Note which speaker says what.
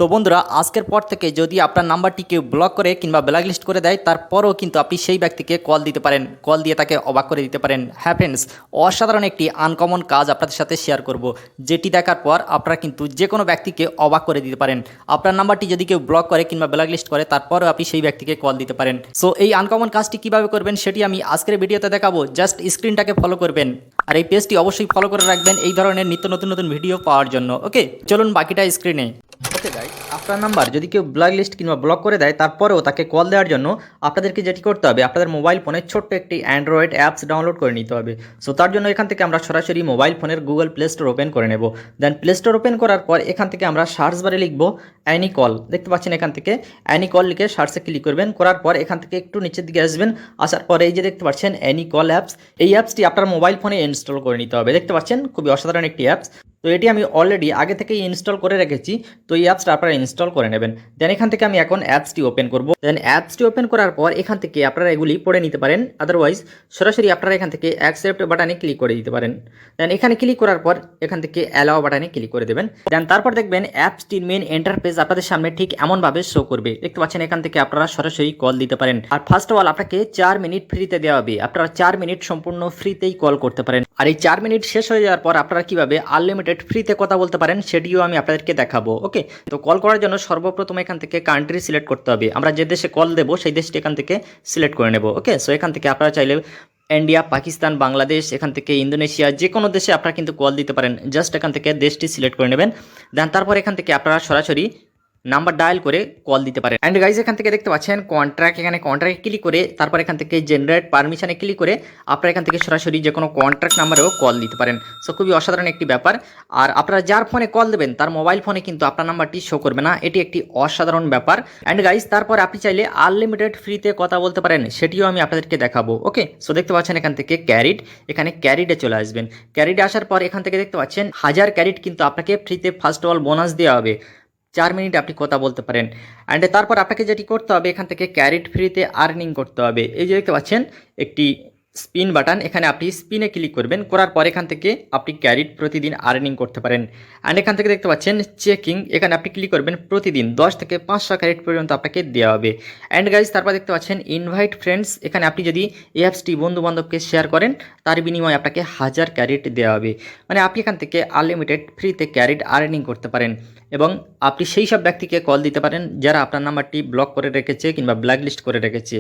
Speaker 1: তো বন্ধুরা, আজকের পর থেকে যদি আপনার নাম্বারটি কেউ ব্লক করে কিংবা ব্ল্যাকলিস্ট করে দেয়, তারপরও কিন্তু আপনি সেই ব্যক্তিকে কল দিতে পারেন, কল দিয়ে তাকে অবাক করে দিতে পারেন। হ্যাঁ ফ্রেন্ডস, অসাধারণ একটি আনকমন কাজ আপনাদের সাথে শেয়ার করব, যেটি দেখার পর আপনারা কিন্তু যে কোনো ব্যক্তিকে অবাক করে দিতে পারেন। আপনার নাম্বারটি যদি কেউ ব্লক করে কিংবা ব্ল্যাকলিস্ট করে, তারপরেও আপনি সেই ব্যক্তিকে কল দিতে পারেন। সো এই আনকমন কাজটি কিভাবে করবেন সেটি আমি আজকের ভিডিওতে দেখাবো। জাস্ট স্ক্রিনটাকে ফলো করবেন, আর এই পেজটি অবশ্যই ফলো করে রাখবেন এই ধরনের নিত্য নতুন নতুন ভিডিও পাওয়ার জন্য। ওকে, চলুন বাকিটা স্ক্রিনে। ওকে গাইস, আপনার নাম্বার যদি কেউ ব্ল্যাকলিস্ট কিংবা ব্লক করে দেয়, তারপরেও তাকে কল দেওয়ার জন্য আপনাদেরকে যেটি করতে হবে, আপনাদের মোবাইল ফোনে ছোট্ট একটি অ্যান্ড্রয়েড অ্যাপস ডাউনলোড করে নিতে হবে। সো তার জন্য এখান থেকে আমরা সরাসরি মোবাইল ফোনের গুগল প্লে স্টোর ওপেন করে নেব। দেন প্লে স্টোর ওপেন করার পর এখান থেকে আমরা সার্চ বারে লিখব অ্যানি কল। দেখতে পাচ্ছেন এখান থেকে অ্যানি কল লিখে সার্চে ক্লিক করবেন। করার পর এখান থেকে একটু নিচের দিকে আসবেন। আসার পরে এই যে দেখতে পাচ্ছেন অ্যানি কল অ্যাপস, এই অ্যাপসটি আপনার মোবাইল ফোনে ইনস্টল করে নিতে হবে। দেখতে পাচ্ছেন খুবই অসাধারণ একটি অ্যাপস। তো এটি আমি অলরেডি আগে থেকেই ইনস্টল করে রেখেছি। তো এই অ্যাপসটা আপনারা ইনস্টল করে নেবেন। দেন এখান থেকে আমি এখন অ্যাপসটি ওপেন করব। দেন অ্যাপসটি ওপেন করার পর এখান থেকে আপনারা এগুলি পড়ে নিতে পারেন, আদারওয়াইজ সরাসরি আপনারা এখান থেকে অ্যাকসেপ্ট বাটনে ক্লিক করে দিতে পারেন। দেন এখানে ক্লিক করার পর এখান থেকে অ্যালাও বাটনে ক্লিক করে দেবেন। দেন তারপর দেখবেন অ্যাপসটির মেন ইন্টারফেস আপনাদের সামনে ঠিক এমনভাবে শো করবে। দেখতে পাচ্ছেন এখান থেকে আপনারা সরাসরি কল দিতে পারেন। আর ফার্স্ট অফ অল আপনাকে 4 মিনিট ফ্রিতে দেওয়া হবে। আপনারা 4 মিনিট সম্পূর্ণ ফ্রিতেই কল করতে পারেন। আর এই 4 মিনিট শেষ হয়ে যাওয়ার পর আপনারা কিভাবে আনলিমিটেড ফ্রিতে কথা বলতে পারেন সেটিও আমি আপনাদেরকে দেখাবো। ওকে, তো কল করার জন্য সর্বপ্রথম এখান থেকে কান্ট্রি সিলেক্ট করতে হবে। আমরা যে দেশে কল দেবো সেই দেশটি এখান থেকে সিলেক্ট করে নেব। ওকে, সো এখান থেকে আপনারা চাইলে ইন্ডিয়া, পাকিস্তান, বাংলাদেশ, এখান থেকে ইন্দোনেশিয়া, যে কোনো দেশে আপনারা কিন্তু কল দিতে পারেন। জাস্ট এখান থেকে দেশটি সিলেক্ট করে নেবেন। দেন তারপর এখান থেকে আপনারা সরাসরি নাম্বার ডায়াল করে কল দিতে পারেন। অ্যান্ড গাইজ এখান থেকে দেখতে পাচ্ছেন কন্ট্রাক্ট, এখানে কন্ট্রাক্টে ক্লিক করে তারপর এখান থেকে জেনারেট পারমিশনে ক্লিক করে আপনারা এখান থেকে সরাসরি যে কোনো কন্ট্রাক্ট নাম্বারেও কল দিতে পারেন। সো খুবই অসাধারণ একটি ব্যাপার। আর আপনারা যার ফোনে কল দেবেন তার মোবাইল ফোনে কিন্তু আপনার নাম্বারটি শো করবে না, এটি একটি অসাধারণ ব্যাপার। অ্যান্ড গাইজ তারপর আপনি চাইলে আনলিমিটেড ফ্রিতে কথা বলতে পারেন, সেটিও আমি আপনাদেরকে দেখাবো। ওকে, সো দেখতে পাচ্ছেন এখান থেকে ক্যারিড, এখানে ক্যারিডে চলে আসবেন। ক্যারিডে আসার পর এখান থেকে দেখতে পাচ্ছেন 1000 ক্যারিড কিন্তু আপনাকে ফ্রিতে ফার্স্ট অফ অল বোনাস দেওয়া হবে। 4 মিনিট আপনি কথা বলতে পারেন। অ্যান্ড তারপর আপনাকে যেটি করতে হবে, এখান থেকে ক্যারিড ফ্রিতে আর্নিং করতে হবে। এই যে দেখতে পাচ্ছেন একটি স্পিন বাটন, এখানে আপনি স্পিনে ক্লিক করবেন। করার পর এখান থেকে আপনি ক্যারিড প্রতিদিন আর্নিং করতে পারেন। অ্যান্ড এখান থেকে দেখতে পাচ্ছেন চেকিং, এখানে আপনি ক্লিক করবেন। প্রতিদিন 10 থেকে 500 ক্যারিড পর্যন্ত আপনাকে দেওয়া হবে। অ্যান্ড গাইজ তারপর দেখতে পাচ্ছেন ইনভাইট ফ্রেন্ডস, এখানে আপনি যদি এই অ্যাপসটি বন্ধু বান্ধবকে শেয়ার করেন তার বিনিময়ে আপনাকে 1000 ক্যারিড দেওয়া হবে। মানে আপনি এখান থেকে আনলিমিটেড ফ্রিতে ক্যারিড আর্নিং করতে পারেন এবং আপনি সেই সব ব্যক্তিকে কল দিতে পারেন যারা আপনার নাম্বারটি ব্লক করে রেখেছে কিংবা ব্ল্যাকলিস্ট করে রেখেছে।